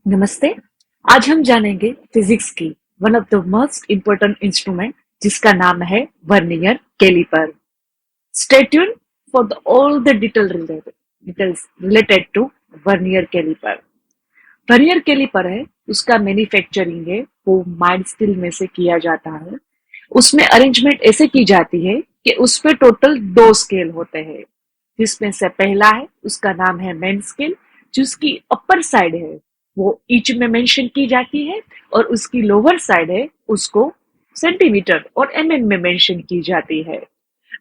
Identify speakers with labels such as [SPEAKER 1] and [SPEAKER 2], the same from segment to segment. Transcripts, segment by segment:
[SPEAKER 1] नमस्ते। आज हम जानेंगे फिजिक्स की one of the most important instrument जिसका नाम है vernier calliper. Stay tune for the all the details related to vernier calliper. Vernier calliper है, उसका मैन्युफैक्चरिंग है वो माइल्ड स्टील में से किया जाता है। उसमें अरेंजमेंट ऐसे की जाती है कि उसमें टोटल दो स्केल होते हैं, जिसमें से पहला है उसका नाम है मेन स्केल, जिसकी अपर साइड है वो इंच में मेंशन की जाती है और उसकी लोअर साइड है उसको सेंटीमीटर और एमएम में मेंशन की जाती है।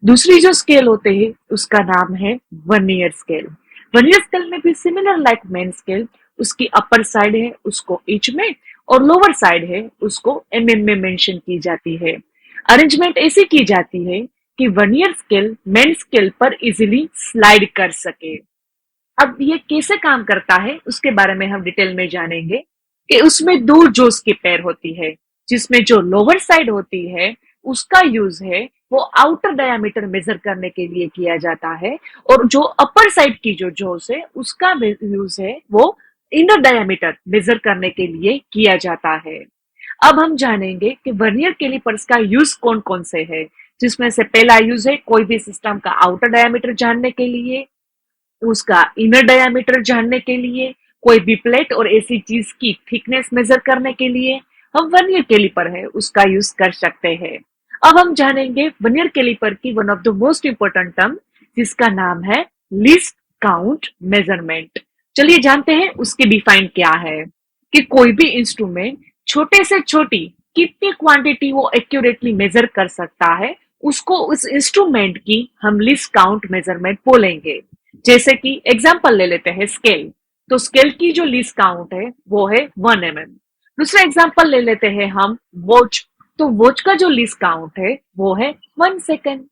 [SPEAKER 1] दूसरी जो स्केल होते हैं उसका नाम है वर्नियर स्केल। वर्नियर स्केल में भी सिमिलर लाइक मेन स्केल, उसकी अपर साइड है उसको इंच में और लोअर साइड है उसको एमएम में मेंशन की जाती है। अरेंजमेंट ऐसी की जाती है कि वर्नियर स्केल मेन स्केल पर इजीली स्लाइड कर सके। अब ये कैसे काम करता है उसके बारे में हम डिटेल में जानेंगे कि उसमें दो जोस की पेयर होती है, जिसमें जो लोअर साइड होती है उसका यूज है वो आउटर डायमीटर मेजर करने के लिए किया जाता है और जो अपर साइड की जो जोस है उसका यूज है वो इनर डायमीटर मेजर करने के लिए किया जाता है। अब हम जानेंगे कि वर्नियर कैलिपर्स का यूज कौन कौन से है, जिसमें से पहला यूज है कोई भी सिस्टम का आउटर डायमीटर जानने के लिए, उसका इनर डायमीटर जानने के लिए, कोई भी प्लेट और ऐसी चीज की थिकनेस मेजर करने के लिए हम वर्नियर कैलिपर है उसका यूज कर सकते हैं। अब हम जानेंगे वर्नियर कैलिपर की one of the most important term, जिसका नाम है लीस्ट काउंट मेजरमेंट। चलिए जानते हैं उसकी डिफाइन क्या है कि कोई भी इंस्ट्रूमेंट छोटे से छोटी कितनी क्वांटिटी वो एक्यूरेटली मेजर कर सकता है उसको उस इंस्ट्रूमेंट की हम लीस्ट काउंट मेजरमेंट बोलेंगे। जैसे कि एग्जांपल ले लेते हैं स्केल, तो स्केल की जो लीस्ट काउंट है वो है 1 mm। दूसरा एग्जांपल ले लेते हैं हम वॉच, तो वॉच का जो लीस्ट काउंट है वो है 1 सेकेंड।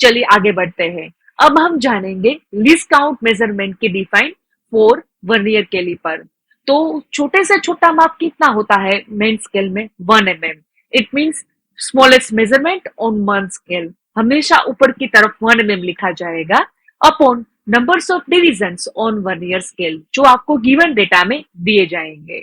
[SPEAKER 1] चलिए आगे बढ़ते हैं। अब हम जानेंगे लीस्ट काउंट मेजरमेंट की डिफाइन फॉर वर्नियर कैलिपर। तो छोटे से छोटा माप कितना होता है मेन स्केल में 1 mm। It means smallest measurement on one scale हमेशा ऊपर की तरफ 1 mm लिखा जाएगा upon numbers of divisions on vernier scale जो आपको गिवन डेटा में दिए जाएंगे।